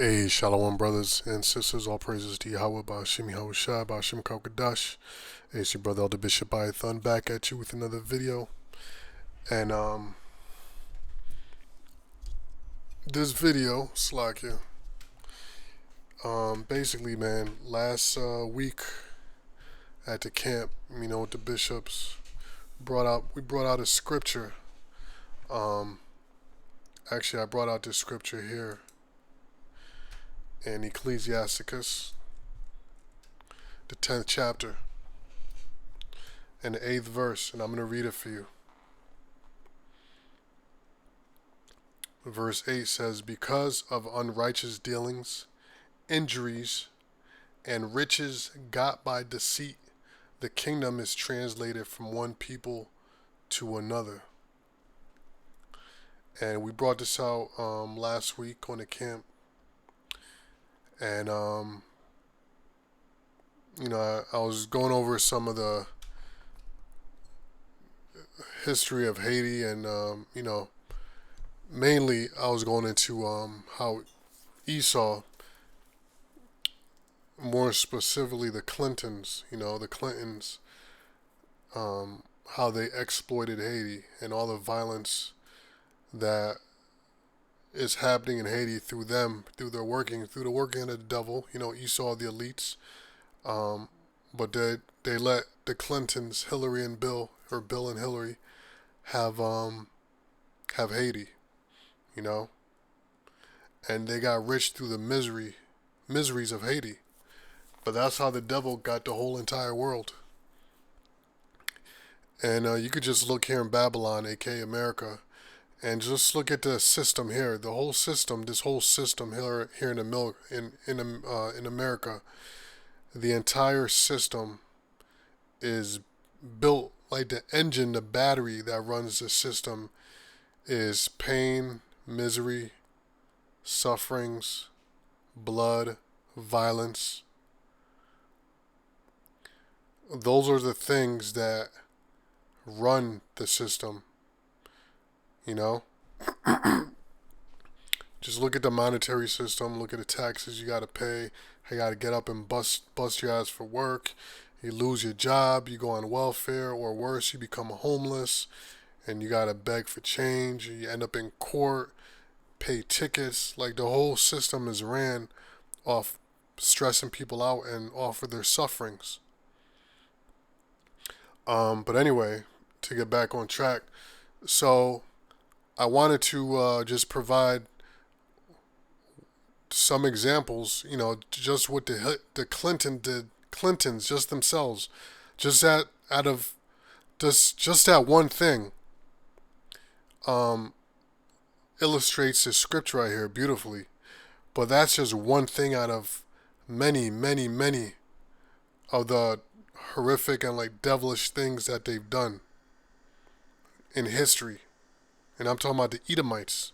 Hey, Shalom, brothers and sisters. All praises to Yahweh, Ba'ashim Yahushua, Ba'ashim Kawkadash. Hey, it's your brother, Elder Bishop Ayathon, back at you with another video. And, this video, Slakia, basically, man, last week at the camp, with the bishops, we brought out a scripture. Um, Actually, I brought out this scripture here in Ecclesiasticus, the 10th chapter, and the 8th verse, and I'm going to read it for you. Verse 8 says, "Because of unrighteous dealings, injuries, and riches got by deceit, the kingdom is translated from one people to another." And we brought this out last week on the camp. And, I was going over some of the history of Haiti, and, mainly I was going into how Esau, more specifically the Clintons, how they exploited Haiti and all the violence that is happening in Haiti through them, through the working of the devil, Esau, the elites. But they let the Clintons, Hillary and Bill, or Bill and Hillary, have Haiti, and they got rich through the miseries of Haiti. But that's how the devil got the whole entire world. And you could just look here in Babylon, aka America, and just look at the system here. The whole system, this whole system here in America, the entire system is built like the engine, the battery that runs the system is pain, misery, sufferings, blood, violence. Those are the things that run the system, you know? Just look at the monetary system, look at the taxes you gotta pay. You gotta get up and bust your ass for work. You lose your job, you go on welfare, or worse, you become homeless, and you gotta beg for change. You end up in court, pay tickets. Like, the whole system is ran off stressing people out and off of their sufferings. But anyway, to get back on track, so I wanted to just provide some examples, just what the Clintons just themselves, just that out of just that one thing, illustrates the script right here beautifully. But that's just one thing out of many, many, many of the horrific and like devilish things that they've done in history. And I'm talking about the Edomites.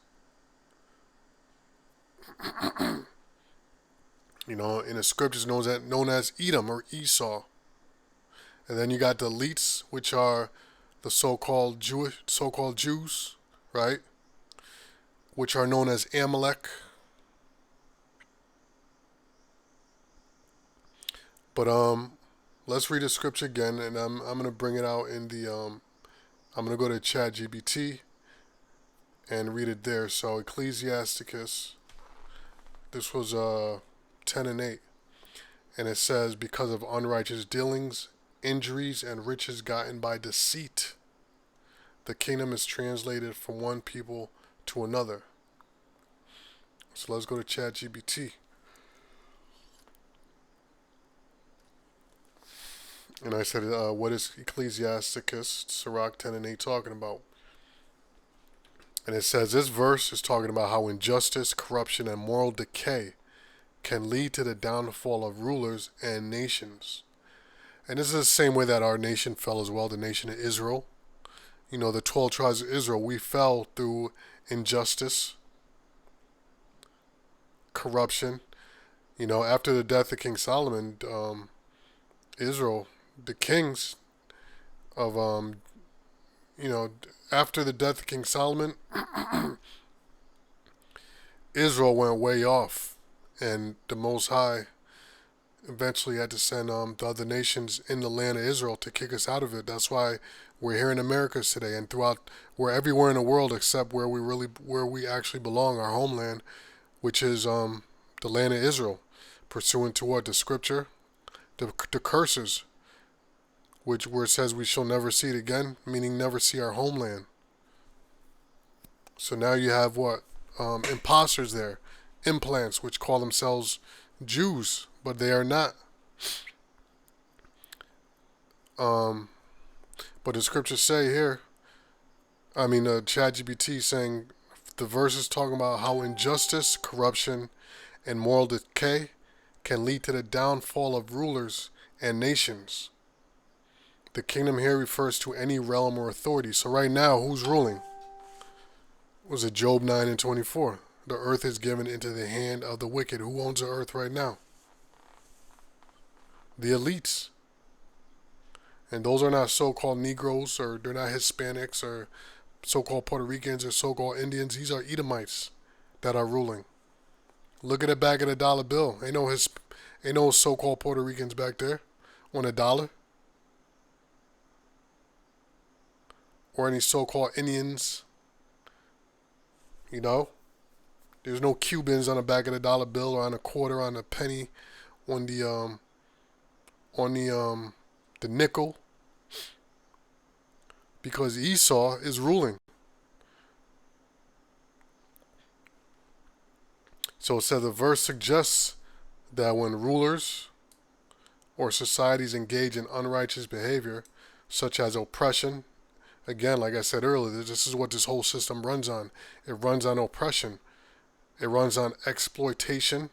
In the scriptures known as Edom or Esau. And then you got the elites, which are the so-called Jews, right? Which are known as Amalek. But let's read the scripture again, and I'm gonna bring it out in the I'm gonna go to ChatGPT and read it there. So Ecclesiasticus, this was 10 and 8, and it says, "Because of unrighteous dealings, injuries, and riches gotten by deceit, the kingdom is translated from one people to another." So let's go to ChatGPT. And I said, what is Ecclesiasticus, Sirach 10 and 8 talking about? And it says, this verse is talking about how injustice, corruption, and moral decay can lead to the downfall of rulers and nations. And this is the same way that our nation fell as well, the nation of Israel. The 12 tribes of Israel, we fell through injustice, corruption. After the death of King Solomon, Israel, the kings of, after the death of King Solomon, Israel went way off. And the Most High eventually had to send the other nations in the land of Israel to kick us out of it. That's why we're here in America today, and throughout we're everywhere in the world except where we actually belong, our homeland, which is the land of Israel, pursuant to what the scripture, the curses, which where it says we shall never see it again, meaning never see our homeland. So now you have what imposters there, implants, which call themselves Jews, but they are not. Um, but the scriptures say here, ChatGPT saying the verse is talking about how injustice, corruption, and moral decay can lead to the downfall of rulers and nations. The kingdom here refers to any realm or authority. So right now, who's ruling? Was it Job 9 and 24? The earth is given into the hand of the wicked. Who owns the earth right now? The elites. And those are not so-called Negroes, or they're not Hispanics, or so-called Puerto Ricans, or so-called Indians. These are Edomites that are ruling. Look at the back of the dollar bill. Ain't no so-called Puerto Ricans back there on a dollar. Or any so-called Indians. You know? There's no Cubans on the back of the dollar bill or on a quarter, on a penny, on the nickel. Because Esau is ruling. So it says the verse suggests that when rulers or societies engage in unrighteous behavior, such as oppression, again, like I said earlier, this is what this whole system runs on. It runs on oppression. It runs on exploitation.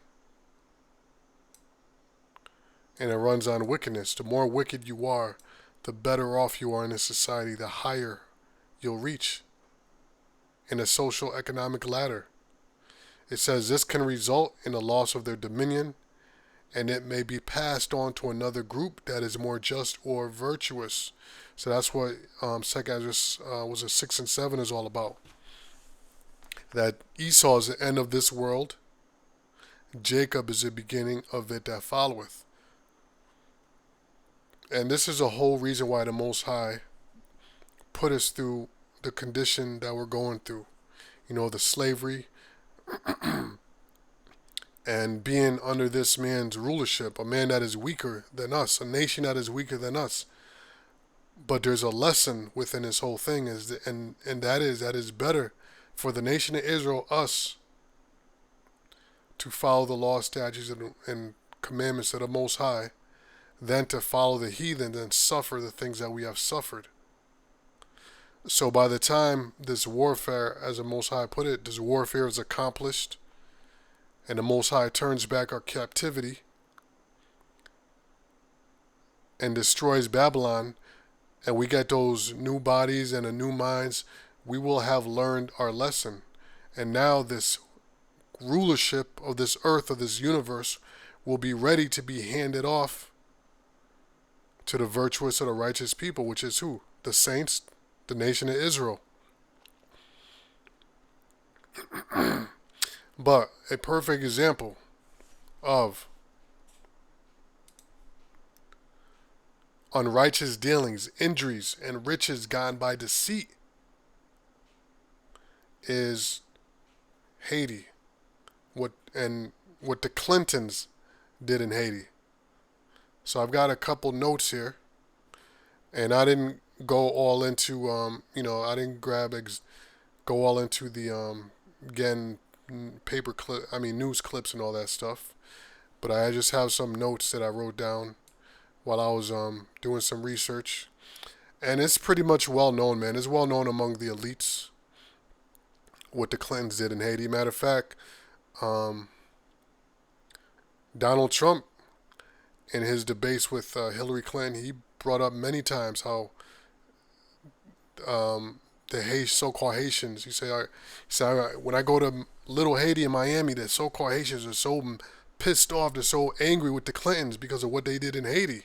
And it runs on wickedness. The more wicked you are, the better off you are in a society, the higher you'll reach in a social economic ladder. It says this can result in a loss of their dominion, and it may be passed on to another group that is more just or virtuous. So that's what 2 was it 6 and 7 is all about. That Esau is the end of this world, Jacob is the beginning of it that followeth. And this is a whole reason why the Most High put us through the condition that we're going through. You know, the slavery and being under this man's rulership, a man that is weaker than us, a nation that is weaker than us. But there's a lesson within this whole thing, and that is better for the nation of Israel, us, to follow the law, statutes, and commandments of the Most High, than to follow the heathen and suffer the things that we have suffered. So by the time this warfare, as the Most High put it, this warfare is accomplished, and the Most High turns back our captivity and destroys Babylon, and we get those new bodies and the new minds, we will have learned our lesson. And now this rulership of this earth, of this universe, will be ready to be handed off to the virtuous or the righteous people, which is who? The saints, the nation of Israel. But a perfect example of unrighteous dealings, injuries, and riches gotten by deceit is Haiti. What the Clintons did in Haiti. So I've got a couple notes here, and I didn't go all into I didn't go all into the again news clips and all that stuff, but I just have some notes that I wrote down while I was doing some research, and it's pretty much well known, man. It's well known among the elites what the Clintons did in Haiti. Matter of fact, Donald Trump, in his debates with Hillary Clinton, he brought up many times how the so-called Haitians, he said, when I go to Little Haiti in Miami, the so-called Haitians are so pissed off, they're so angry with the Clintons because of what they did in Haiti.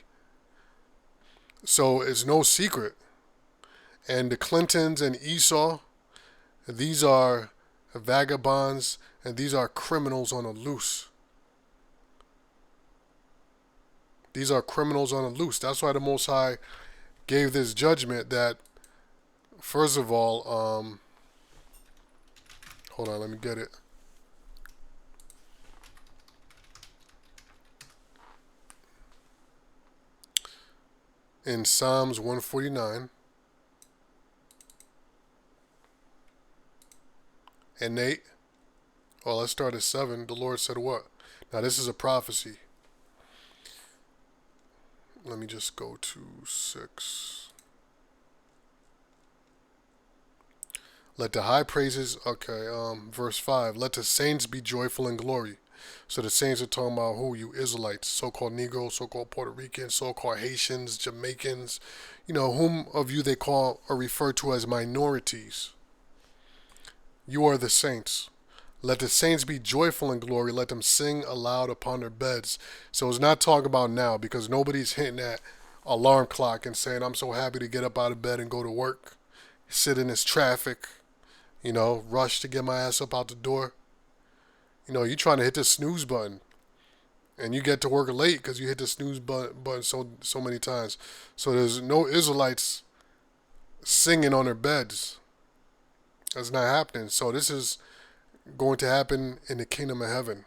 So it's no secret. And the Clintons and Esau, these are vagabonds, and these are criminals on a loose. These are criminals on the loose. That's why the Most High gave this judgment that, first of all, hold on, let me get it. In Psalms 149 and 8, well, let's start at 7. The Lord said what? Now, this is a prophecy. Let me just go to 6. Let the high praises, okay, verse 5. Let the saints be joyful in glory. So the saints are talking about who? You Israelites, so-called Negroes, so-called Puerto Ricans, so-called Haitians, Jamaicans, whom of you they call or refer to as minorities. You are the saints. Let the saints be joyful in glory. Let them sing aloud upon their beds. So it's not talking about now, because nobody's hitting that alarm clock and saying, I'm so happy to get up out of bed and go to work, sit in this traffic, rush to get my ass up out the door. You're trying to hit the snooze button, and you get to work late because you hit the snooze button so many times. So there's no Israelites singing on their beds. That's not happening. So this is going to happen in the kingdom of heaven.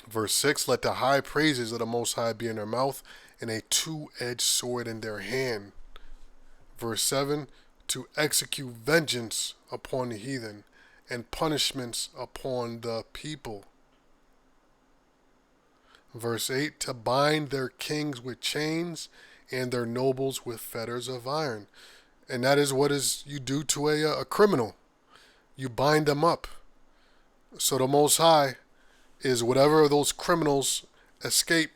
Verse 6, let the high praises of the Most High be in their mouth, and a two-edged sword in their hand. Verse 7, to execute vengeance upon the heathen, and punishments upon the people. Verse 8, to bind their kings with chains, and their nobles with fetters of iron. And that is what you do to a criminal. You bind them up. So the Most High is whatever those criminals escape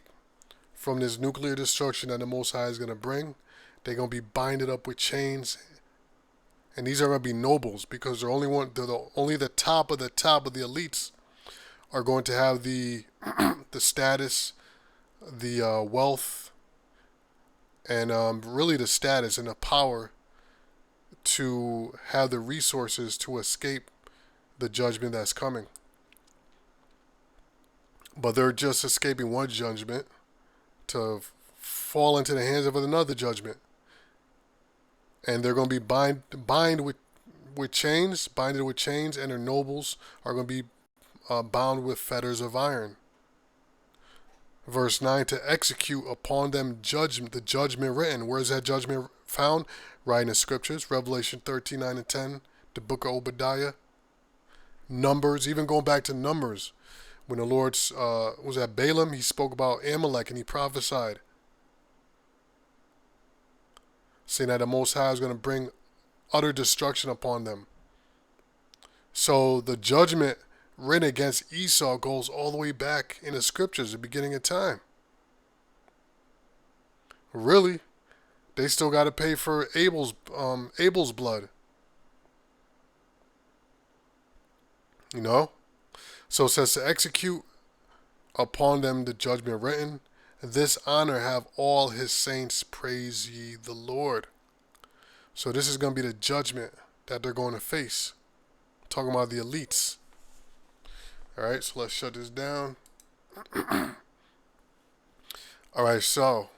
from this nuclear destruction that the Most High is going to bring, they're going to be binded up with chains. And these are going to be nobles, because they're only the top of the elites are going to have the the status, the wealth, and really the status and the power to have the resources to escape the judgment that's coming. But they're just escaping one judgment to fall into the hands of another judgment. And they're going to be binded with chains, and their nobles are going to be bound with fetters of iron. Verse 9, to execute upon them the judgment written. Where is that judgment found? Right in the scriptures, Revelation 13, 9 and 10, the book of Obadiah. Numbers, even going back to Numbers, when the Lord was at Balaam, he spoke about Amalek and he prophesied, saying that the Most High is going to bring utter destruction upon them. So the judgment written against Esau goes all the way back in the scriptures, the beginning of time. Really, they still got to pay for Abel's blood. So it says to execute upon them the judgment written. This honor have all his saints, praise ye the Lord. So this is going to be the judgment that they're going to face. Talking about the elites. Alright, so let's shut this down. Alright, so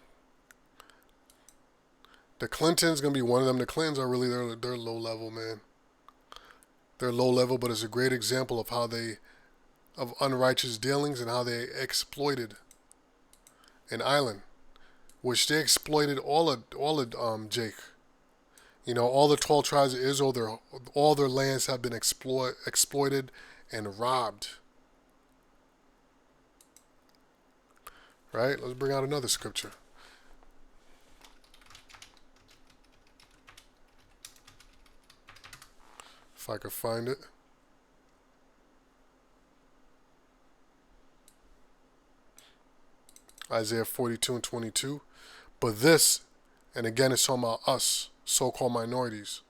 the Clintons going to be one of them. The Clintons are really, they're low level, man. They're low level, but it's a great example of of unrighteous dealings and how they exploited an island, which they exploited all of Jake. All the 12 tribes of Israel, all their lands have been exploited and robbed. Right? Let's bring out another scripture. If I could find it. Isaiah 42 and 22. But this, and again it's talking about us, so-called minorities.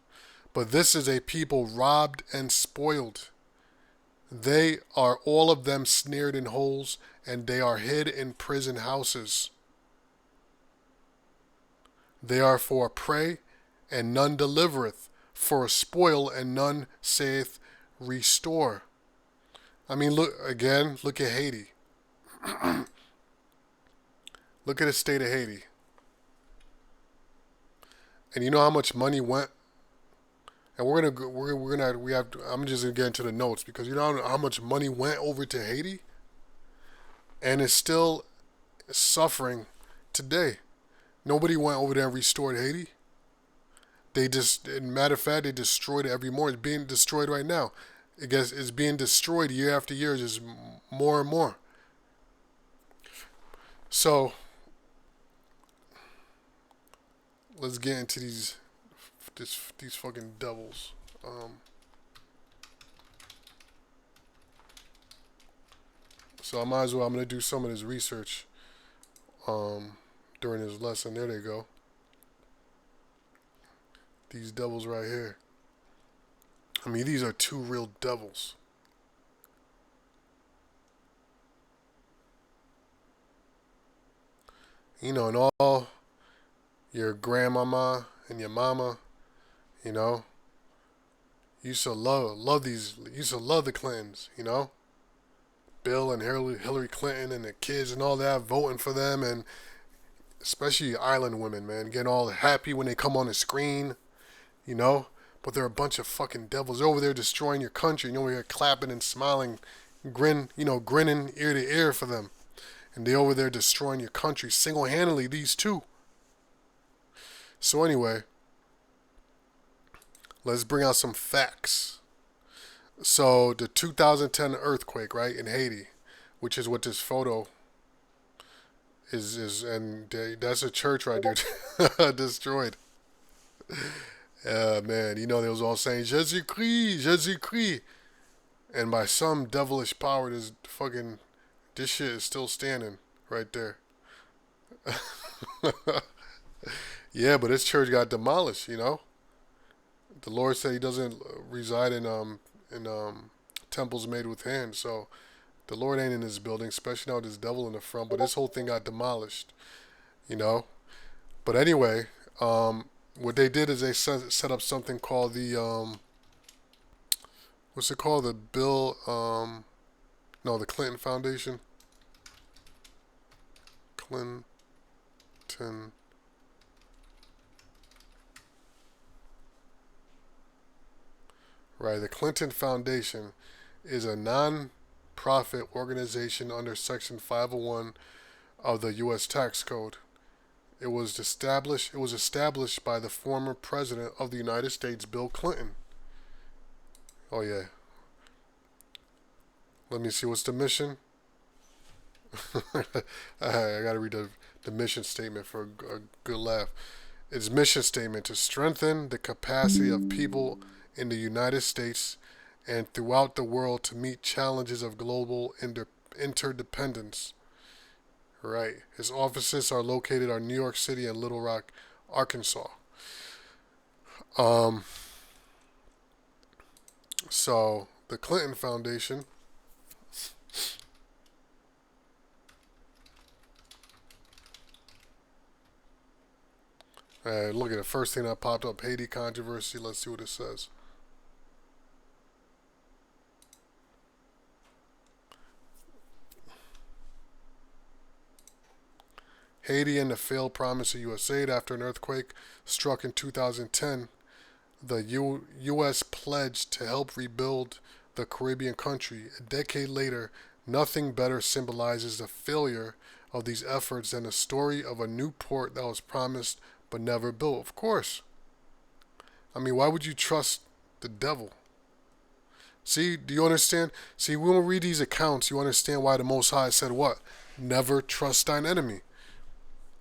But this is a people robbed and spoiled. They are all of them snared in holes, and they are hid in prison houses. They are for a prey, and none delivereth, for a spoil, and none saith, restore. I mean, look at Haiti. Look at the state of Haiti, and you know how much money went. And we have. I'm just gonna get into the notes because you know how much money went over to Haiti, and it's still suffering today. Nobody went over there and restored Haiti. They just, matter of fact, they destroyed it every more. It's being destroyed right now. It's being destroyed year after year, just more and more. So let's get into these fucking devils. So I might as well. I'm gonna do some of this research during this lesson. There they go. These devils right here. I mean, these are two real devils. You know, and all your grandmama and your mama, you know, used to love these. Used to love the Clintons. You know, Bill and Hillary Clinton and the kids and all that, voting for them, and especially island women, man, getting all happy when they come on the screen, you know. But they're a bunch of fucking devils. They're over there destroying your country. You know, you're clapping and smiling, grinning ear to ear for them. And they over there destroying your country single-handedly, these two. So anyway, let's bring out some facts. So the 2010 earthquake, right, in Haiti, which is what this photo is and that's a church right there destroyed. Man, you know they was all saying Jésus Christ, Jésus Christ, and by some devilish power, this shit is still standing right there. Yeah, but this church got demolished. You know, the Lord said He doesn't reside in temples made with hands. So the Lord ain't in this building, especially now with this devil in the front. But this whole thing got demolished. You know. But anyway, what they did is they set up something called the what's it called? The Bill no, the Clinton Foundation. Clinton. Right, the Clinton Foundation is a non-profit organization under Section 501 of the U.S. Tax Code. It was established by the former president of the United States, Bill Clinton. Oh yeah. Let me see what's the mission. I gotta read the mission statement for a good laugh. Its mission statement to strengthen the capacity of people in the United States and throughout the world to meet challenges of global interdependence. Right. His offices are located in New York City and Little Rock, Arkansas. Um, so the Clinton Foundation. Look at the first thing that popped up, Haiti controversy. Let's see what it says. Haiti and the failed promise of U.S. aid after an earthquake struck in 2010. The U.S. pledged to help rebuild the Caribbean country. A decade later, nothing better symbolizes the failure of these efforts than the story of a new port that was promised but never built. Of course. I mean, why would you trust the devil? See, do you understand? See, when we read these accounts, you understand why the Most High said what? Never trust thine enemy.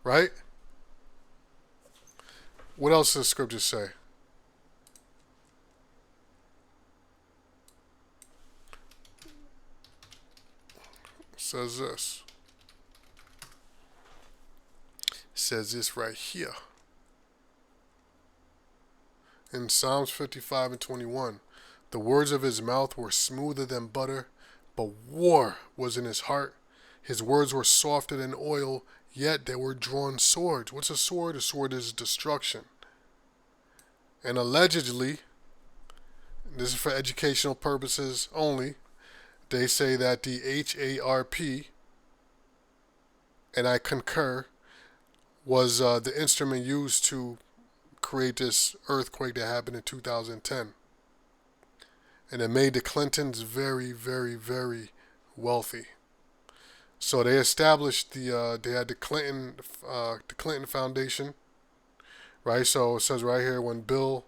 Right? What else does the scripture say? It says this. It says this right here. In Psalms 55 and 21, the words of his mouth were smoother than butter, but war was in his heart. His words were softer than oil, yet they were drawn swords. What's a sword? A sword is destruction. And allegedly, this is for educational purposes only, they say that the HARP and I concur, was the instrument used to create this earthquake that happened in 2010. And it made the Clintons very, very, very wealthy. So they established they had the Clinton Foundation, right? So it says right here, when Bill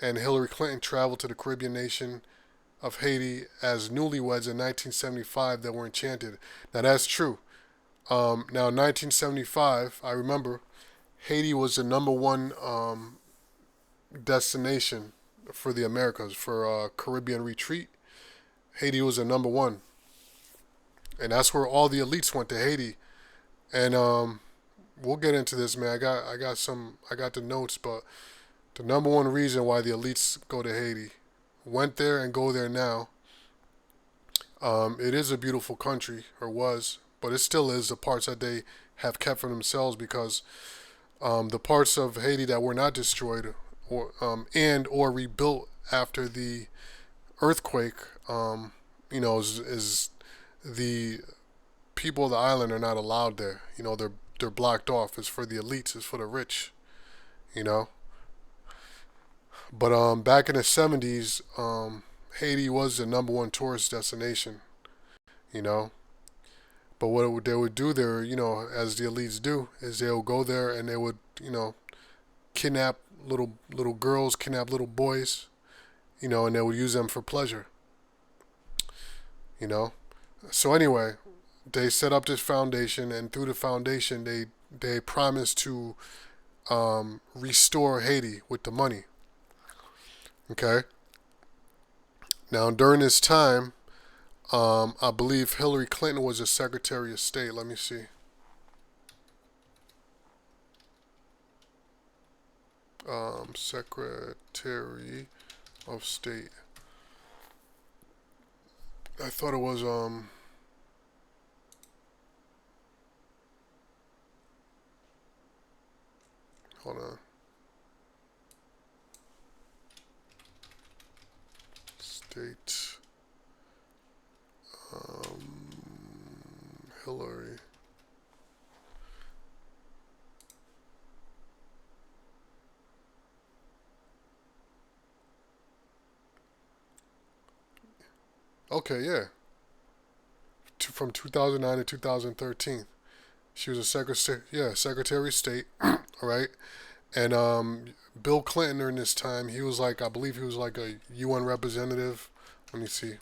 and Hillary Clinton traveled to the Caribbean nation of Haiti as newlyweds in 1975, they were enchanted. Now that's true. Now in 1975, I remember Haiti was the number one destination for the Americas for Caribbean retreat. Haiti was the number one, and that's where all the elites went, to Haiti. And we'll get into this, man. I got the notes, but the number one reason why the elites go to Haiti, went there and go there now. It is a beautiful country, or was, but it still is. The parts that they have kept for themselves, because the parts of Haiti that were not destroyed or rebuilt after the earthquake, is the people of the island are not allowed there. They're blocked off. It's for the elites. It's for the rich. You know. But back in the 70s, Haiti was the number one tourist destination. You know. But what they would do there, as the elites do, is they would go there and they would, kidnap little girls, kidnap little boys, and they would use them for pleasure. You know. So anyway, they set up this foundation, and through the foundation, they promised to restore Haiti with the money. Okay. Now during this time, I believe Hillary Clinton was the Secretary of State. Let me see. Secretary of State. I thought it was hold on. State Hillary. Okay, yeah. From 2009 to 2013, she was a Secretary of State. All right, and Bill Clinton during this time, he was like, I believe he was like a UN representative. Let me see.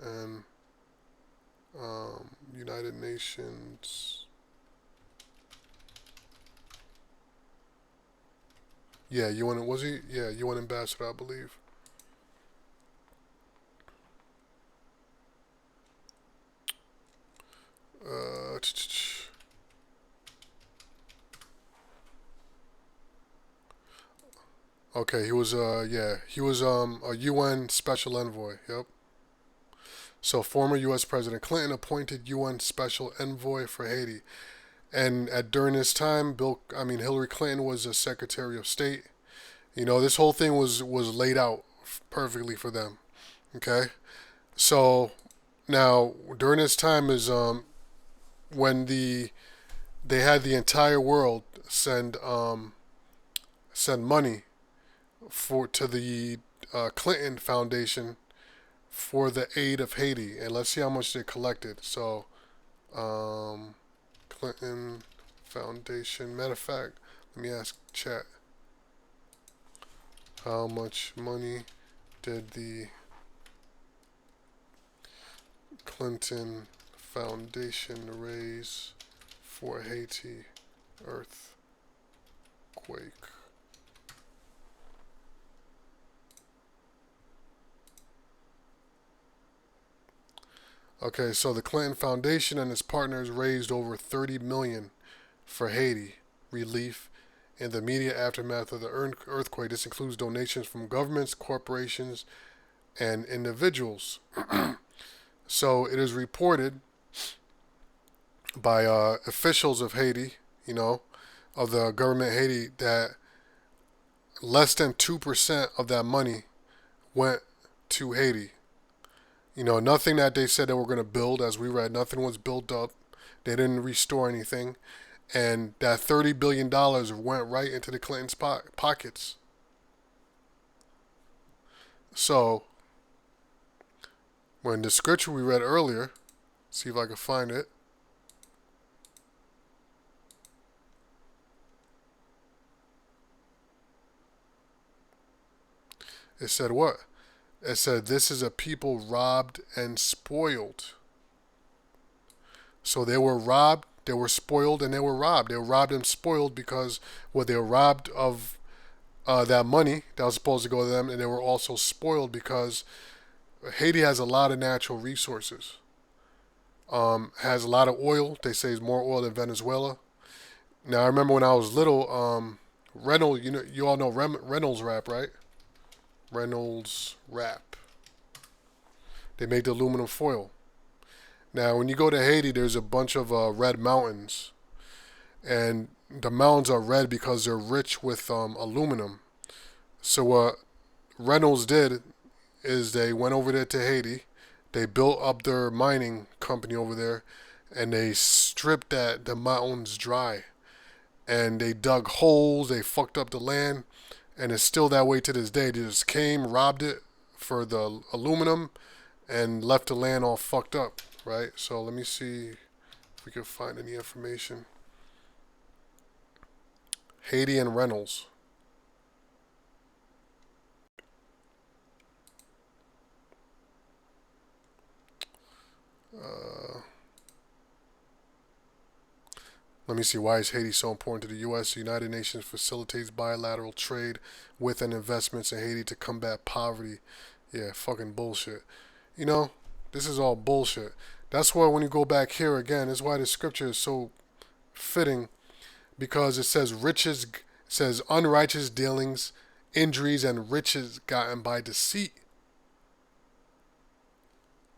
And United Nations. Yeah, UN, was he? Yeah, UN ambassador, I believe. Uh, okay, he was a UN special envoy. Yep. So former U.S. President Clinton appointed UN special envoy for Haiti, and during this time, Hillary Clinton was a Secretary of State. This whole thing was laid out perfectly for them. Okay, so now during this time is when they had the entire world send money to the Clinton Foundation for the aid of Haiti, and let's see how much they collected. So, Clinton Foundation. Matter of fact, let me ask chat. How much money did the Clinton Foundation raise for Haiti earthquake? Okay, so the Clinton Foundation and its partners raised over 30 million for Haiti relief in the immediate aftermath of the earthquake. This includes donations from governments, corporations, and individuals. So it is reported by officials of Haiti, of the government of Haiti, that less than 2% of that money went to Haiti. Nothing that they said they were going to build, as we read, nothing was built up. They didn't restore anything, and that $30 billion went right into the Clintons' pockets. So when the scripture we read earlier, see if I can find it. It said what? It said, this is a people robbed and spoiled. So they were robbed, they were spoiled, and they were robbed. They were robbed and spoiled because, well, they were robbed of that money that was supposed to go to them, and they were also spoiled because Haiti has a lot of natural resources. Has a lot of oil. They say it's more oil than Venezuela. Now I remember when I was little, Reynolds, you all know Reynolds Wrap, right? Reynolds Wrap. They make the aluminum foil. Now, when you go to Haiti, there's a bunch of red mountains, and the mountains are red because they're rich with aluminum. So what Reynolds did is they went over there to Haiti, they built up their mining company over there, and they stripped the mountains dry, and they dug holes, they fucked up the land, and it's still that way to this day. They just came, robbed it for the aluminum, and left the land all fucked up, right? So let me see if we can find any information. Haiti and Reynolds. Let me see, why is Haiti so important to the U.S.? The United Nations facilitates bilateral trade with and investments in Haiti to combat poverty. Yeah, fucking bullshit. You know, this is all bullshit. That's why when you go back here again, that's why the scripture is so fitting, because it says riches, it says unrighteous dealings, injuries, and riches gotten by deceit.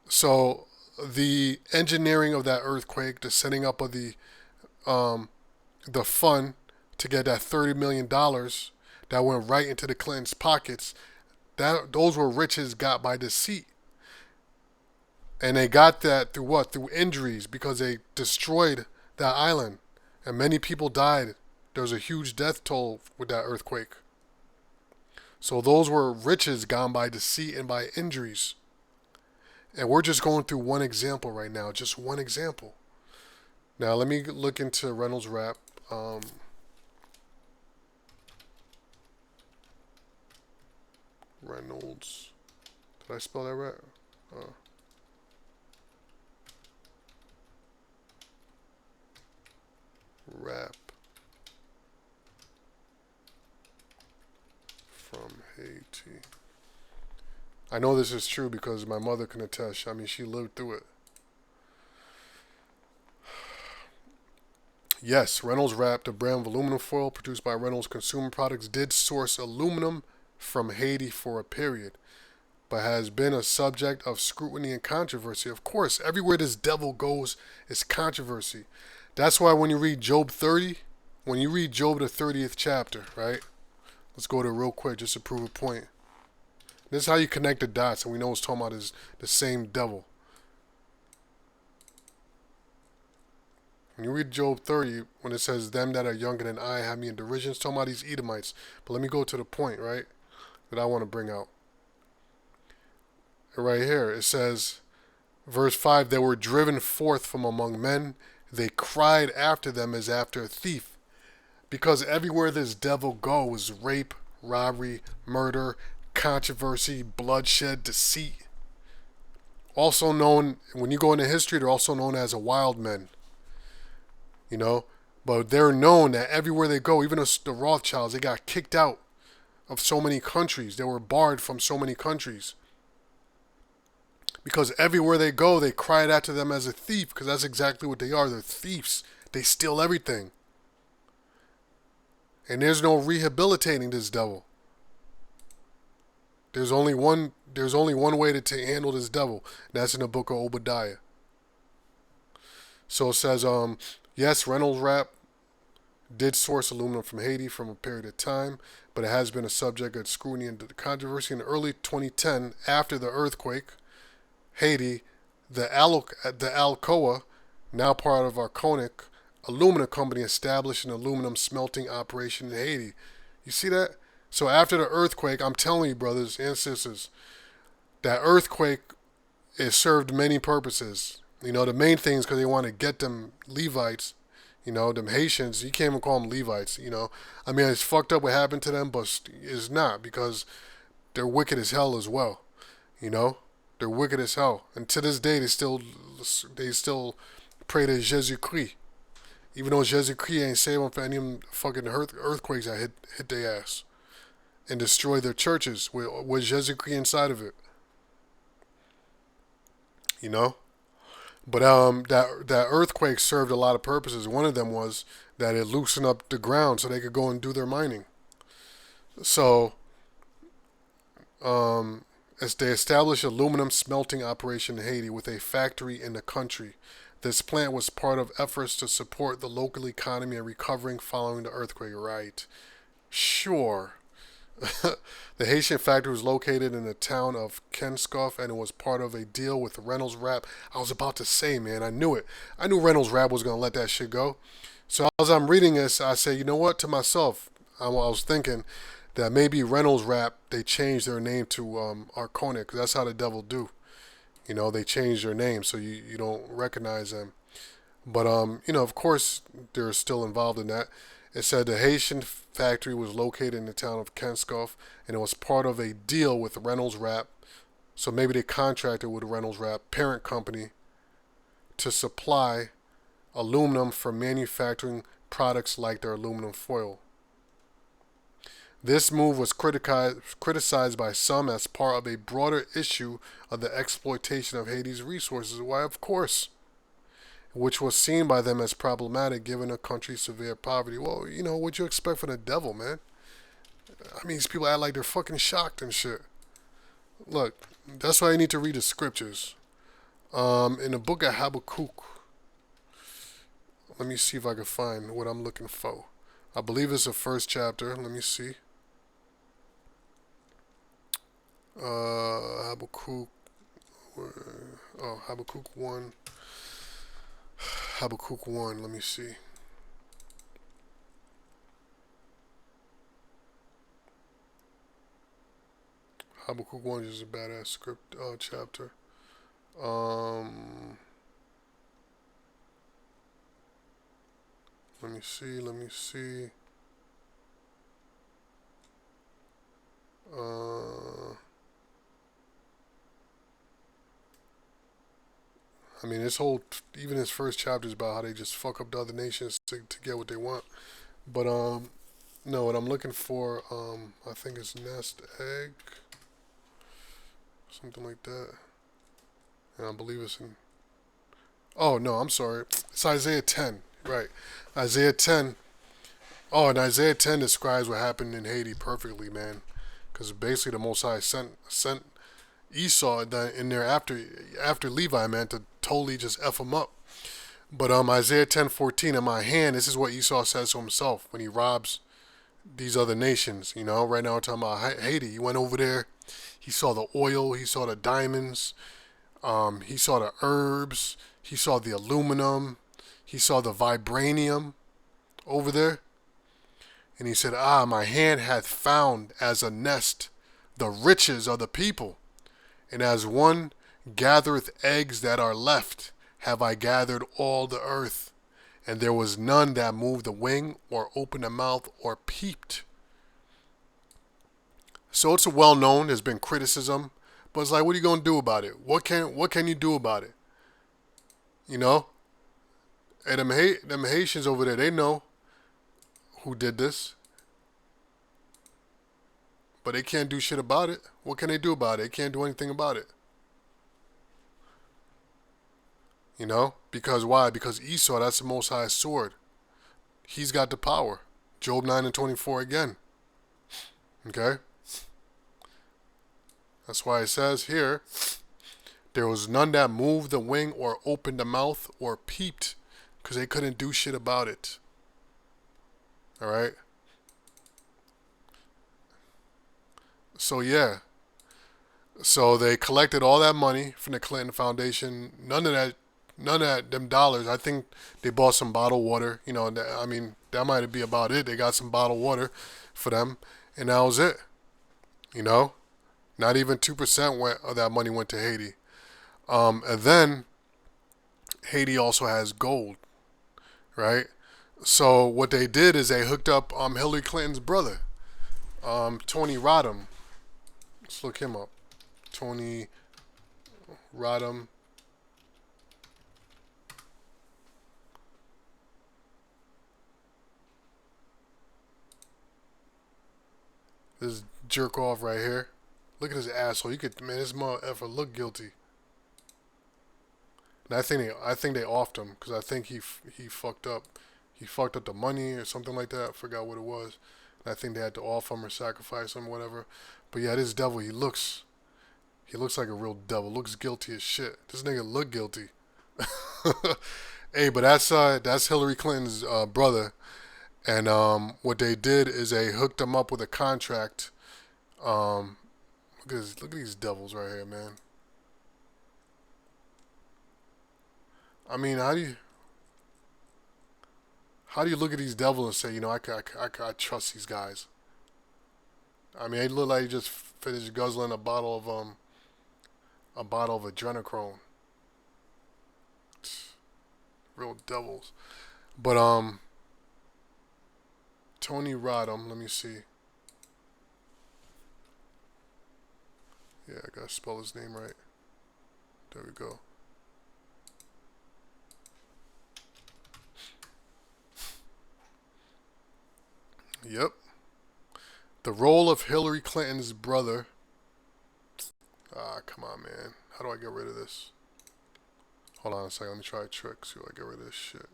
So the engineering of that earthquake, the setting up of the fund to get that $30 million that went right into the Clintons' pockets, those were riches got by deceit. And they got that through what? Through injuries, because they destroyed that island. And many people died. There was a huge death toll with that earthquake. So those were riches gone by deceit and by injuries. And we're just going through one example right now. Just one example. Now let me look into Reynolds Wrap. Reynolds. Did I spell that right? Wrap from Haiti. I know this is true because my mother can attest. I mean, she lived through it. Yes, Reynolds Wrap, the brand of aluminum foil produced by Reynolds Consumer Products, did source aluminum from Haiti for a period, but has been a subject of scrutiny and controversy. Of course, everywhere this devil goes is controversy. That's why when you read Job 30, when you read Job the 30th chapter, right? Let's go to it real quick just to prove a point. This is how you connect the dots, and we know it's talking about is the same devil. When you read Job 30, when it says, them that are younger than I have me in derision, it's talking about these Edomites. But let me go to the point, right, that I want to bring out. Right here, it says, verse 5, they were driven forth from among men. They cried after them as after a thief. Because everywhere this devil goes, rape, robbery, murder, controversy, bloodshed, deceit. Also known, when you go into history, they're also known as a wild men. You know, but they're known that everywhere they go, even the Rothschilds, they got kicked out of so many countries. They were barred from so many countries. Because everywhere they go, they cried after them as a thief, because that's exactly what they are. They're thieves. They steal everything. And there's no rehabilitating this devil. There's only one way to handle this devil. And that's in the book of Obadiah. So it says, yes, Reynolds Wrap did source aluminum from Haiti from a period of time, but it has been a subject of scrutiny and controversy. In early 2010, after the earthquake, Haiti, the Alcoa now part of Arconic, Alumina Company established an aluminum smelting operation in Haiti. You see that? So after the earthquake, I'm telling you, brothers and sisters, that earthquake, it served many purposes. The main thing is because they want to get them Levites, them Haitians. You can't even call them Levites. I mean, it's fucked up what happened to them, but it's not because they're wicked as hell as well. You know, they're wicked as hell, and to this day they still pray to Jesus Christ, even though Jesus Christ ain't saved them for any of them fucking earthquakes that hit their ass and destroy their churches with Jesus Christ inside of it. You know. But that earthquake served a lot of purposes. One of them was that it loosened up the ground so they could go and do their mining. So as they established aluminum smelting operation in Haiti with a factory in the country. This plant was part of efforts to support the local economy and recovering following the earthquake. Right? Sure. The Haitian factory was located in the town of Kenskoff, and it was part of a deal with Reynolds Wrap. I was about to say, man, I knew it. I knew Reynolds Wrap was going to let that shit go. So as I'm reading this, I say, you know what? To myself, I was thinking that maybe Reynolds Wrap, they changed their name to Arconic, because that's how the devil do. They change their name so you don't recognize them. But, of course, they're still involved in that. It said the Haitian factory was located in the town of Kenskoff, and it was part of a deal with Reynolds Wrap. So maybe they contracted with Reynolds Wrap, parent company, to supply aluminum for manufacturing products like their aluminum foil. This move was criticized by some as part of a broader issue of the exploitation of Haiti's resources. Why, of course, which was seen by them as problematic given the country's severe poverty. Well, what you expect from the devil, man? I mean, these people act like they're fucking shocked and shit. Look, that's why you need to read the scriptures. In the book of Habakkuk, let me see if I can find what I'm looking for. I believe it's the first chapter. Let me see. Habakkuk. Habakkuk 1. Habakkuk 1, let me see. Habakkuk 1 is a badass script chapter. Let me see. I mean, even his first chapter is about how they just fuck up the other nations to get what they want. But, no, what I'm looking for, I think it's nest egg, something like that. And I believe it's in, oh, no, I'm sorry. It's Isaiah 10, right. Isaiah 10. Oh, and Isaiah 10 describes what happened in Haiti perfectly, man. Because basically the Most High sent Esau in there after Levi, man, to totally just F him up. But Isaiah 10:14, in my hand, this is what Esau says to himself when he robs these other nations. Right now we're talking about Haiti. He went over there, he saw the oil, he saw the diamonds, he saw the herbs, he saw the aluminum, he saw the vibranium over there. And he said, my hand hath found as a nest the riches of the people. And as one gathereth eggs that are left, have I gathered all the earth. And there was none that moved a wing, or opened a mouth, or peeped. So it's well known, there's been criticism. But it's like, what are you going to do about it? What can you do about it? And them Haitians over there, they know who did this. But they can't do shit about it. What can they do about it? They can't do anything about it. Because why? Because Esau, that's the Most High's sword. He's got the power. Job 9:24 again. Okay? That's why it says here, there was none that moved the wing or opened the mouth or peeped, because they couldn't do shit about it. Alright? So yeah. So they collected all that money from the Clinton Foundation. None of that none of them dollars. I think they bought some bottled water. I mean, that might be about it. They got some bottled water for them, and that was it. You know, not even 2% of that money went to Haiti. And then Haiti also has gold, right? So what they did is they hooked up Hillary Clinton's brother, Tony Rodham. Let's look him up. Tony Rodham. This jerk off right here. Look at his asshole. You could, man, this motherfucker look guilty. And I think they offed him because I think he fucked up. He fucked up the money or something like that. I forgot what it was. And I think they had to off him or sacrifice him, or whatever. But yeah, this devil, he looks like a real devil. Looks guilty as shit. This nigga look guilty. Hey, but that's Hillary Clinton's brother, and what they did is they hooked him up with a contract. Um, look at these devils right here, man. I mean, how do you look at these devils and say, I trust these guys? I mean, they look like they just finished guzzling a bottle of adrenochrome. Real devils. But Tony Rodham, let me see. Yeah, I gotta spell his name right. There we go. Yep. The role of Hillary Clinton's brother. Ah, come on, man. How do I get rid of this? Hold on a second. Let me try a trick. See if I get rid of this shit.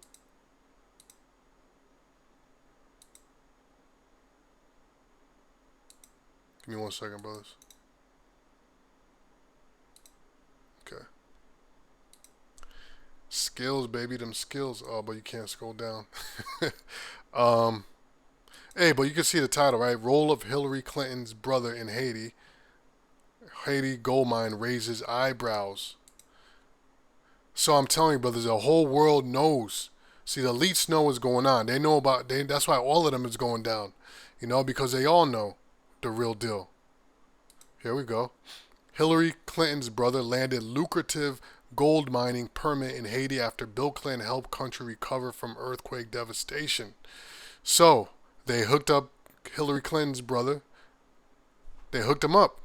Give me 1 second, brothers. Okay. Skills, baby. Them skills. Oh, but you can't scroll down. um, Hey, but you can see the title, right? Role of Hillary Clinton's brother in Haiti. Haiti gold mine raises eyebrows. So I'm telling you, brothers, the whole world knows. See, the elites know what's going on. They know about. That's why all of them is going down. Because they all know the real deal. Here we go. Hillary Clinton's brother landed lucrative gold mining permit in Haiti after Bill Clinton helped country recover from earthquake devastation. So they hooked up Hillary Clinton's brother. They hooked him up.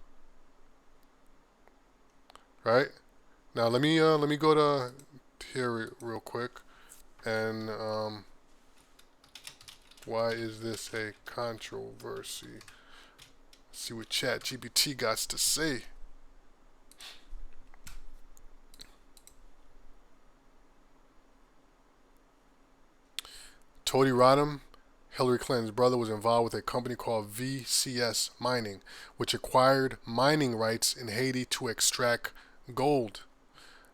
Right? Now let me go to here real quick, and why is this a controversy? Let's see what ChatGPT got to say. Tony Rodham, Hillary Clinton's brother, was involved with a company called VCS Mining, which acquired mining rights in Haiti to extract gold.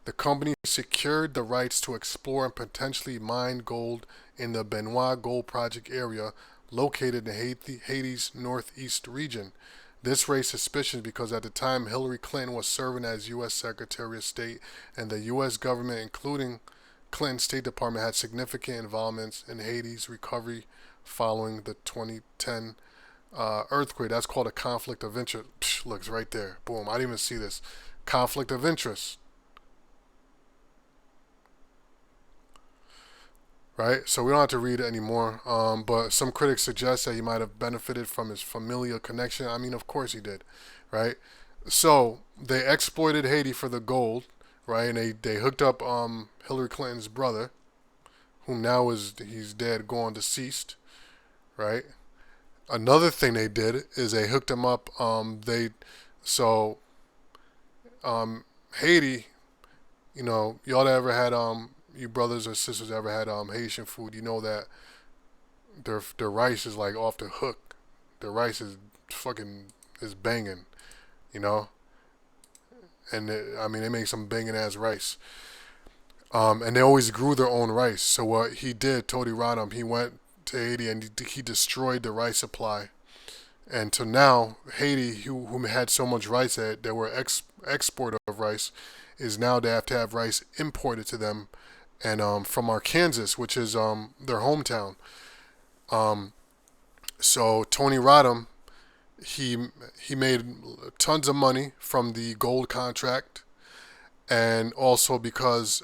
The company secured the rights to explore and potentially mine gold in the Benoit Gold Project area located in Haiti's northeast region. This raised suspicions because at the time Hillary Clinton was serving as U.S. Secretary of State, and the U.S. government, including Clinton's State Department, had significant involvements in Haiti's recovery following the 2010 earthquake. That's called a conflict of interest. Psh, looks right there. Boom. I didn't even see this. Conflict of interest. Right? So we don't have to read it anymore. But some critics suggest that he might have benefited from his familial connection. I mean, of course he did. Right? So they exploited Haiti for the gold. Right? And they hooked up Hillary Clinton's brother, whom now he's dead, gone, deceased. Right? Another thing they did is they hooked him up. So Haiti, y'all ever had you brothers or sisters ever had Haitian food? You know that their rice is like off the hook. Their rice is fucking is banging, you know. And I mean, they make some banging ass rice. And they always grew their own rice. So what he did, Tony Rodham, he went to Haiti and he destroyed the rice supply. And to now, Haiti, who had so much rice that they were exporter of rice, is now they have to have rice imported to them, and from Arkansas, which is their hometown. Um, so Tony Rodham, he he made tons of money from the gold contract, and also because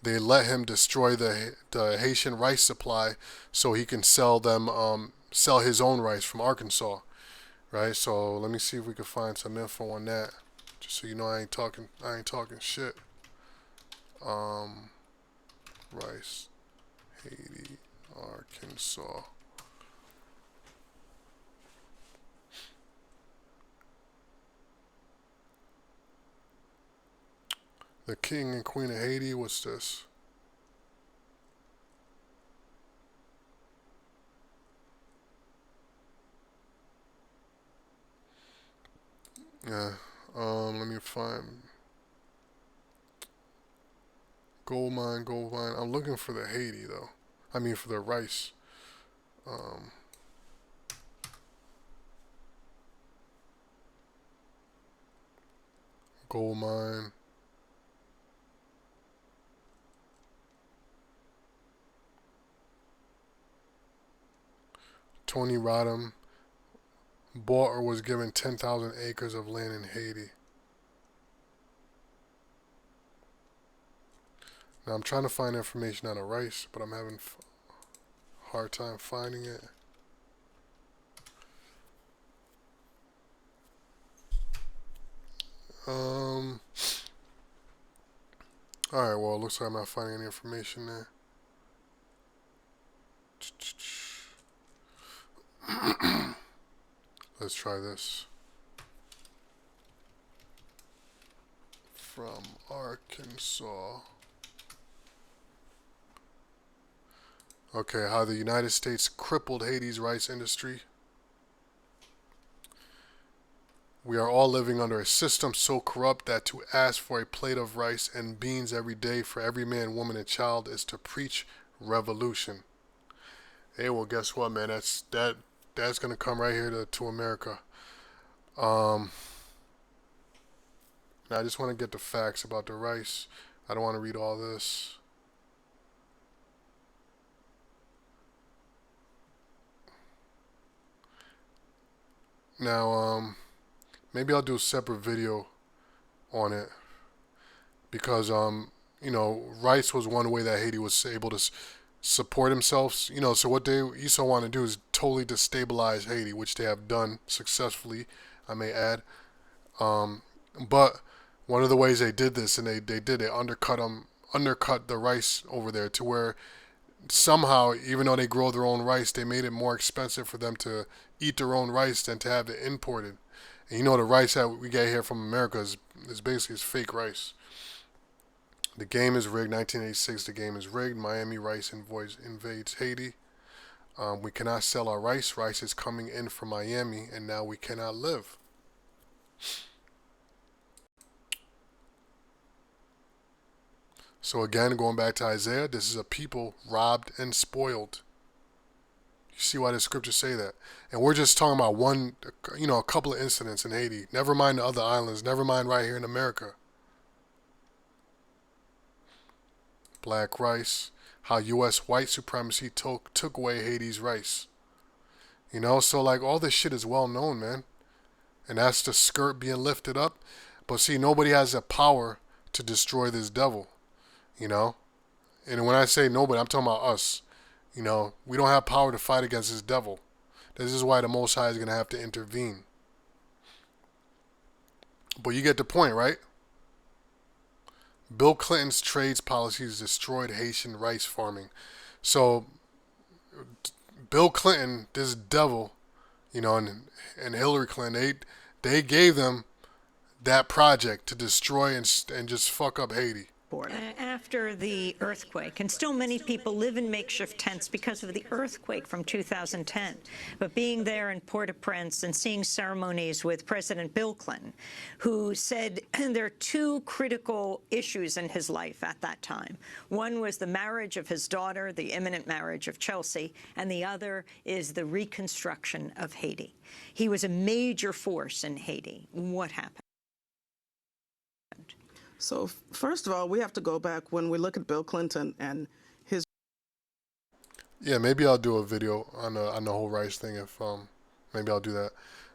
they let him destroy the Haitian rice supply, so he can sell his own rice from Arkansas, right? So let me see if we can find some info on that, just so you know I ain't talking shit. Um, Rice, Haiti, Arkansas. The king and queen of Haiti. What's this? Yeah. Let me find gold mine, gold mine. I'm looking for the Haiti though. I mean for the rice. Um, Gold mine. Tony Rodham bought or was given 10,000 acres of land in Haiti. Now I'm trying to find information on the rice, but I'm having a hard time finding it. Um. All right. Well, it looks like I'm not finding any information there. Let's try this. From Arkansas. Okay, how the United States crippled Haiti's rice industry. We are all living under a system so corrupt that to ask for a plate of rice and beans every day for every man, woman, and child is to preach revolution. Hey, well, guess what, man? That's gonna come right here to America. Um, Now I just want to get the facts about the rice. I don't want to read all this. Now, maybe I'll do a separate video on it because, rice was one way that Haiti was able to support himself. So what they Esau want to do is totally destabilize Haiti, which they have done successfully, I may add. Um, but one of the ways they did this, and they undercut the rice over there to where somehow, even though they grow their own rice, they made it more expensive for them to eat their own rice than to have it imported. And the rice that we get here from America is basically fake rice. The game is rigged. 1986. The game is rigged. Miami rice invades Haiti. We cannot sell our rice. Rice is coming in from Miami, and now we cannot live. So again, going back to Isaiah, this is a people robbed and spoiled. You see why the scriptures say that. And we're just talking about a couple of incidents in Haiti. Never mind the other islands. Never mind right here in America. Black rice. How U.S. white supremacy took away Haiti's rice. So like all this shit is well known, man. And that's the skirt being lifted up. But see, nobody has the power to destroy this devil. And when I say nobody, I'm talking about us. We don't have power to fight against this devil. This is why the Most High is going to have to intervene. But you get the point, right? Bill Clinton's trades policies destroyed Haitian rice farming. So Bill Clinton, this devil, and Hillary Clinton, they gave them that project to destroy and just fuck up Haiti. After the earthquake, and still many people live in makeshift tents because of the earthquake from 2010. But being there in Port-au-Prince and seeing ceremonies with President Bill Clinton, who said there are two critical issues in his life at that time. One was the marriage of his daughter, the imminent marriage of Chelsea, and the other is the reconstruction of Haiti. He was a major force in Haiti. What happened? So, first of all, we have to go back when we look at Bill Clinton and his. Yeah, maybe I'll do a video on the whole rice thing if maybe I'll do that.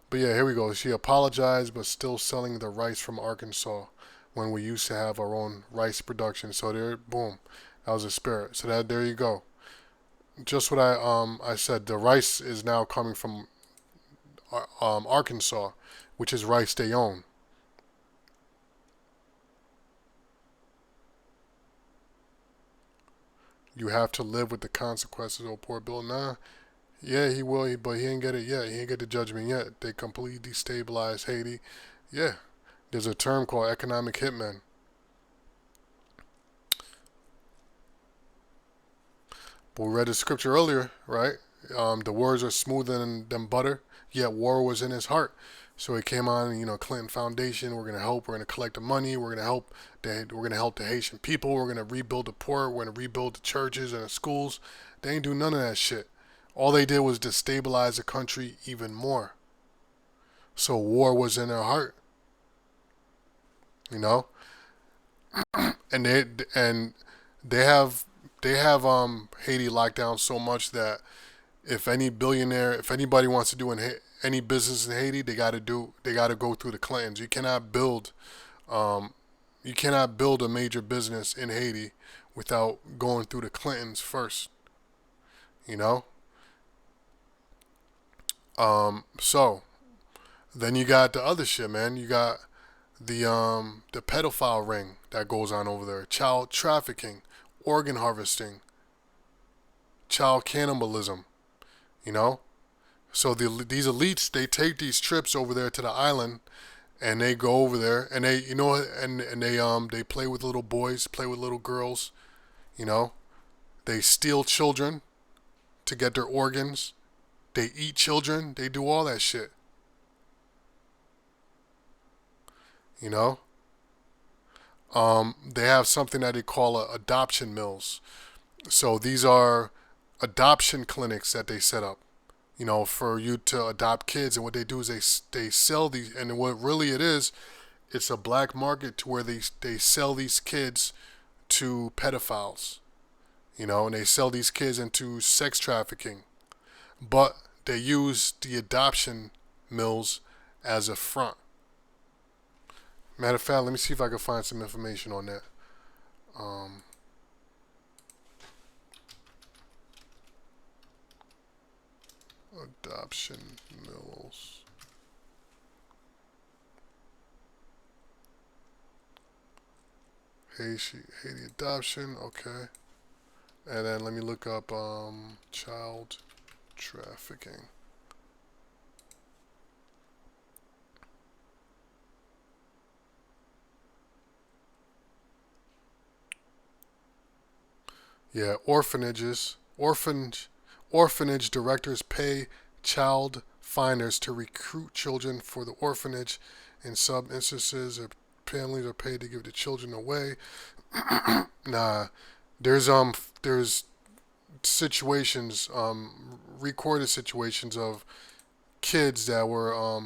But yeah, here we go. She apologized, but still selling the rice from Arkansas when we used to have our own rice production. So there, boom, that was a spirit. So that there you go. Just what I said. The rice is now coming from Arkansas, which is rice they own. You have to live with the consequences. Oh, poor Bill. Nah, yeah, he will, but he ain't get it yet. He ain't get the judgment yet. They completely destabilized Haiti. Yeah, there's a term called economic hitmen. But we read the scripture earlier, right? The words are smoother than butter, yet war was in his heart. So he came on, Clinton Foundation. We're gonna help. We're gonna collect the money. We're gonna help. We're gonna help the Haitian people. We're gonna rebuild the port. We're gonna rebuild the churches and the schools. They ain't do none of that shit. All they did was destabilize the country even more. So war was in their heart, you know, and they have Haiti locked down so much that if anybody wants to do any business in Haiti, they got to go through the Clintons. Um, you cannot build a major business in Haiti without going through the Clintons first, you know. So then you got the other shit, man. You got the pedophile ring that goes on over there, child trafficking, organ harvesting, child cannibalism, you know. So these elites, they take these trips over there to the island, and they go over there, and they play with little boys, play with little girls, you know. They steal children to get their organs. They eat children. They do all that shit, you know. They have something that they call adoption mills. So these are adoption clinics that they set up, for you to adopt kids. And what they do is they sell these, and what really it is, it's a black market to where they sell these kids to pedophiles, and they sell these kids into sex trafficking. But they use the adoption mills as a front. Matter of fact, let me see if I can find some information on that. Um, Adoption mills. Haiti adoption, okay. And then let me look up child trafficking. Yeah, orphanage directors pay child finders to recruit children for the orphanage. In some instances, families are paid to give the children away. Nah, there's situations, recorded situations of kids that were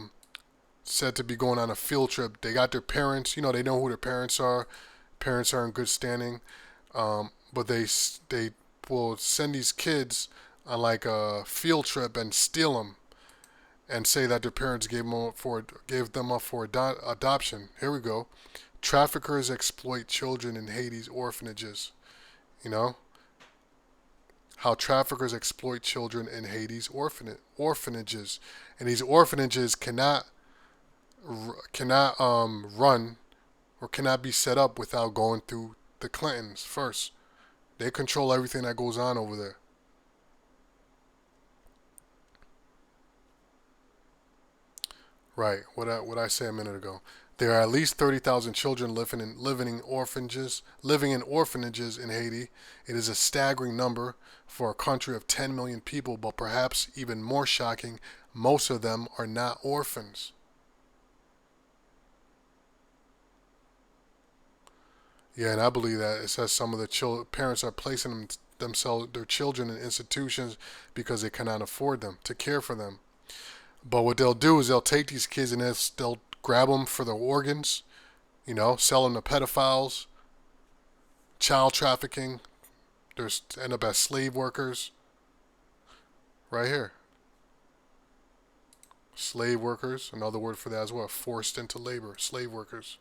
said to be going on a field trip. They got their parents, they know who their parents are. Parents are in good standing, but they will send these kids on like a field trip and steal them and say that their parents gave them up for adoption. Here we go. Traffickers exploit children in Haiti's orphanages. You know how traffickers exploit children in Haiti's orphanages, and these orphanages cannot run or cannot be set up without going through the Clintons first. They control everything that goes on over there. Right. What I said a minute ago. There are at least 30,000 children living in orphanages in Haiti. It is a staggering number for a country of 10 million people, but perhaps even more shocking, most of them are not orphans. Yeah, and I believe that it says some of the parents are placing their children in institutions because they cannot afford them to care for them. But what they'll do is they'll take these kids and they'll grab them for their organs, You know, selling to pedophiles, child trafficking. There's end up as slave workers. Right here. Slave workers, another word for that as well. Forced into labor, slave workers.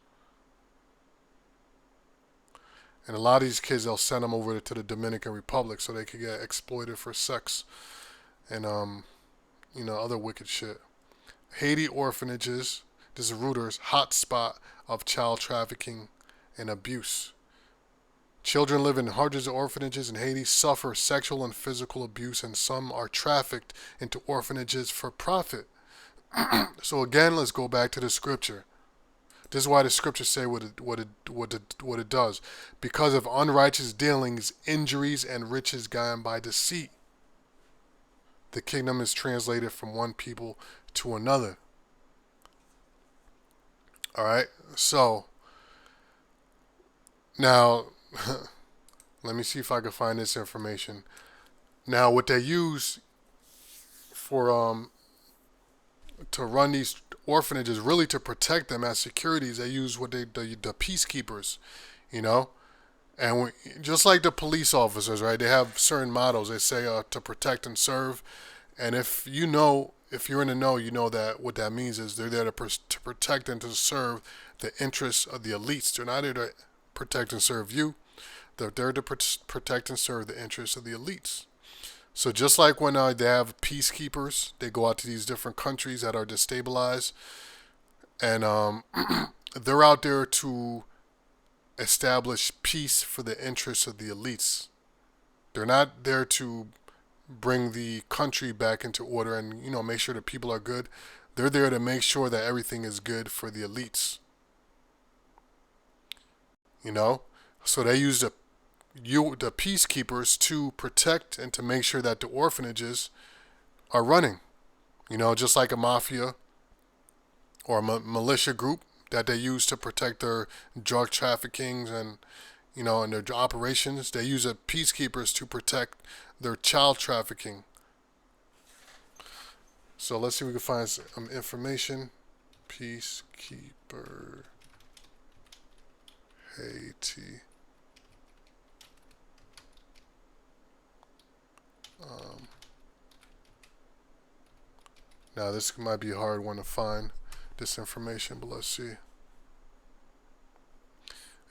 And a lot of these kids, they'll send them over to the Dominican Republic so they could get exploited for sex and other wicked shit. Haiti orphanages. This is Reuters' hot spot of child trafficking and abuse. Children live in hundreds of orphanages in Haiti, suffer sexual and physical abuse, and some are trafficked into orphanages for profit. So again, let's go back to the scripture. This is why the scriptures say what it does. Because of unrighteous dealings, injuries, and riches gotten by deceit. The kingdom is translated from one people to another. Alright, so now let me see if I can find this information. Now what they use for to run these orphanages, really to protect them as securities, they use the peacekeepers, you know, and just like the police officers, right? They have certain mottos. They say to protect and serve, and if you're in the know, you know that what that means is they're there to protect and to serve the interests of the elites. They're not there to protect and serve you. They're there to protect and serve the interests of the elites. So just like when they have peacekeepers, they go out to these different countries that are destabilized, and they're out there to establish peace for the interests of the elites. They're not there to bring the country back into order and make sure that people are good. They're there to make sure that everything is good for the elites. So they use the peacekeepers to protect and to make sure that the orphanages are running. Just like a mafia or a militia group that they use to protect their drug traffickings and their operations. They use the peacekeepers to protect their child trafficking. So let's see if we can find some information. Peacekeeper Haiti. Now this might be a hard one to find, this information, but let's see.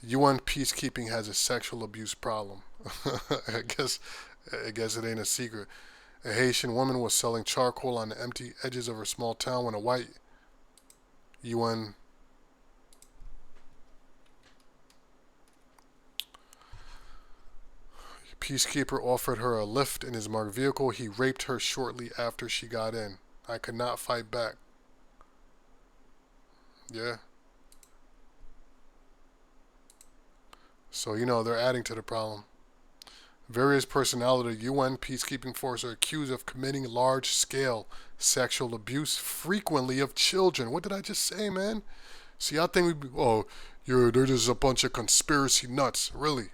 UN peacekeeping has a sexual abuse problem. I guess it ain't a secret. A Haitian woman was selling charcoal on the empty edges of her small town when a white UN peacekeeper offered her a lift in his marked vehicle. He raped her shortly after she got in. I could not fight back. Yeah. So, they're adding to the problem. Various personnel of the UN peacekeeping force are accused of committing large-scale sexual abuse, frequently of children. What did I just say, man? See, I think they're just a bunch of conspiracy nuts. Really.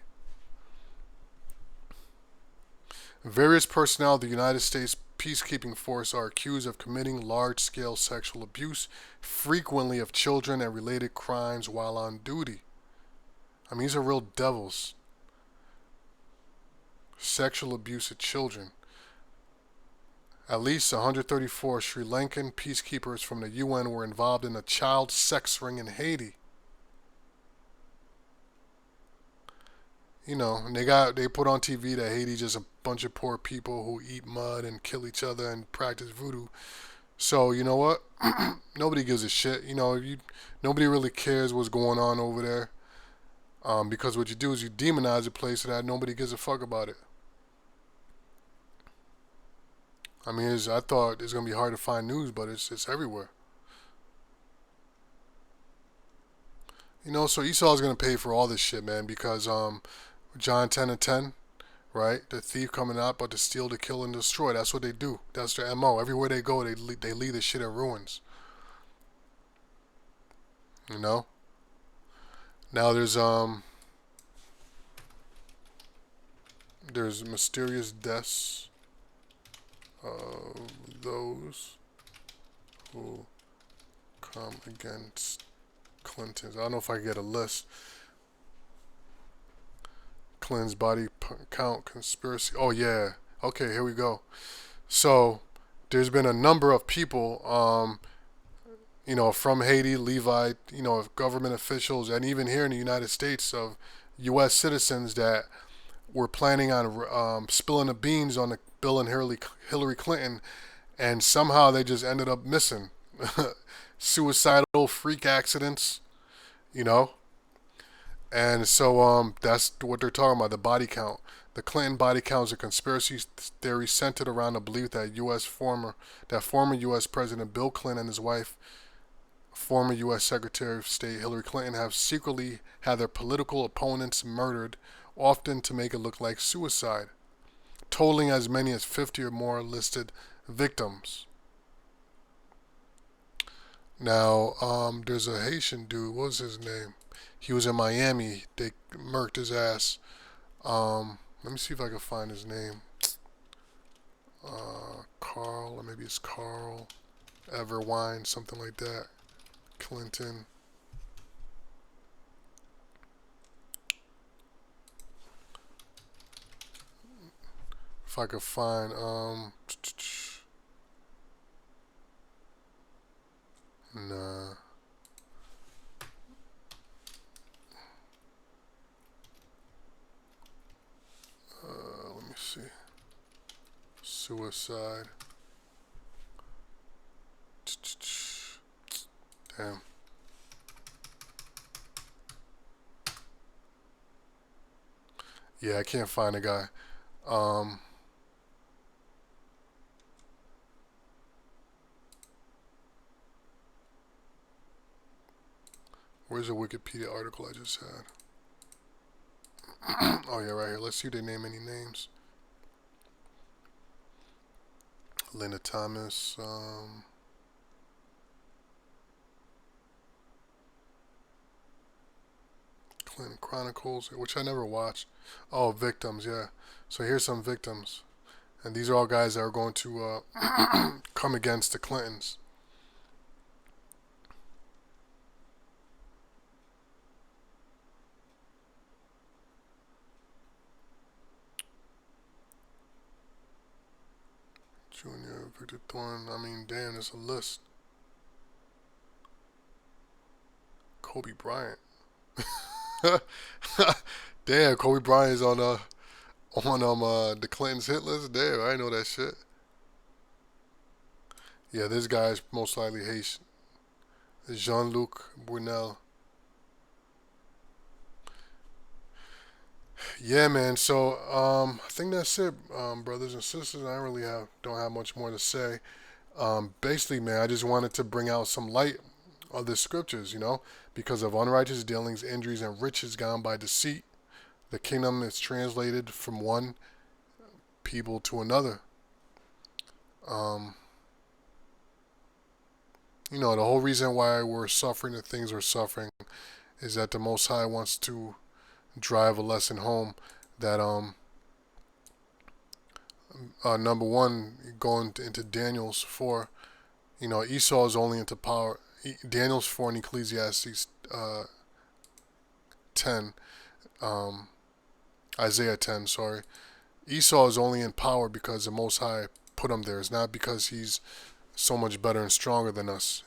Various personnel of the United States peacekeeping force are accused of committing large-scale sexual abuse, frequently of children, and related crimes while on duty. I mean, these are real devils. Sexual abuse of children. At least 134 Sri Lankan peacekeepers from the UN were involved in a child sex ring in Haiti. And they put on TV that Haiti's just a bunch of poor people who eat mud and kill each other and practice voodoo. So, you know what? Nobody gives a shit. Nobody really cares what's going on over there. Because what you do is you demonize a place so that nobody gives a fuck about it. I mean, I thought it's going to be hard to find news, but it's everywhere. So Esau's going to pay for all this shit, man, because John 10:10, right? The thief coming out but to steal, to kill, and destroy. That's what they do. That's their MO. Everywhere they go, they leave this shit in ruins. Now there's mysterious deaths of those who come against Clintons. I don't know if I can get a list. Clinton's body count conspiracy. Oh yeah. Okay, here we go. So there's been a number of people, from Haiti, Levi, government officials, and even here in the United States, of U.S. citizens that were planning on spilling the beans on the Bill and Hillary Clinton, and somehow they just ended up missing. Suicidal freak accidents, you know. And so that's what they're talking about, the body count. The Clinton body count is a conspiracy theory centered around the belief that former U.S. President Bill Clinton and his wife, former U.S. Secretary of State Hillary Clinton, have secretly had their political opponents murdered, often to make it look like suicide, totaling as many as 50 or more listed victims. Now, there's a Haitian dude. What was his name? He was in Miami. They murked his ass. Let me see if I can find his name. Carl, or maybe it's Carl Everwine, something like that. Clinton. If I could find, nah. Let me see. Suicide. Damn. Yeah, I can't find a guy. Um, where's the Wikipedia article I just had? Oh yeah, right here. Let's see if they name any names. Linda Thomas. Clinton Chronicles, which I never watched. Oh, victims, yeah. So here's some victims, and these are all guys that are going to come against the Clintons. Junior, Victor Thorne. I mean, damn, there's a list. Kobe Bryant. Damn, Kobe Bryant is on the Clintons hit list. Damn, I didn't know that shit. Yeah, this guy's most likely Haitian. Jean-Luc Brunel. Yeah, man. So I think that's it, brothers and sisters. I really don't have much more to say. Basically, man, I just wanted to bring out some light of the scriptures, because of unrighteous dealings, injuries, and riches gone by deceit. The kingdom is translated from one people to another. Um, the whole reason why we're suffering the things we're suffering is that the Most High wants to drive a lesson home that number one, going into Daniel's 4, Esau is only into power. Daniel's 4 and Ecclesiastes 10, Isaiah 10, sorry. Esau is only in power because the Most High put him there. It's not because he's so much better and stronger than us.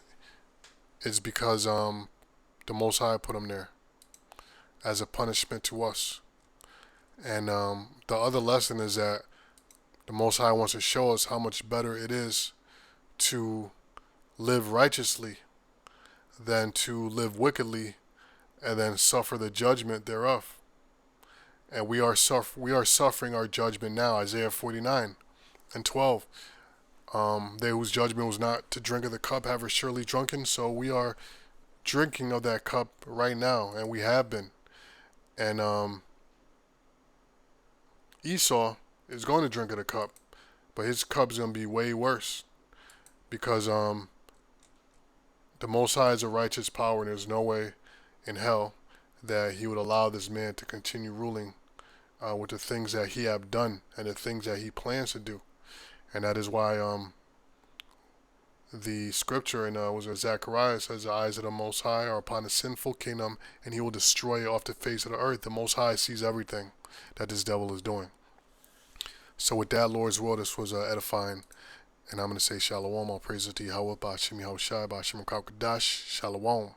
It's because the Most High put him there as a punishment to us. And the other lesson is that the Most High wants to show us how much better it is to live righteously than to live wickedly and then suffer the judgment thereof. And we are suffering our judgment now. Isaiah 49 and 12. They whose judgment was not to drink of the cup have surely drunken. So we are drinking of that cup right now, and we have been. And Esau is going to drink of the cup, but his cup's going to be way worse because the Most High is a righteous power, and there's no way in hell that he would allow this man to continue ruling with the things that he have done and the things that he plans to do. And that is why the scripture in was it Zechariah says the eyes of the Most High are upon the sinful kingdom, and he will destroy it off the face of the earth. The Most High sees everything that this devil is doing. So with that, Lord's will, this was edifying, and I'm going to say shalom. All praises to Yahweh, Ba'ashem Yahushai, Ba'ashem Kadash, shalom.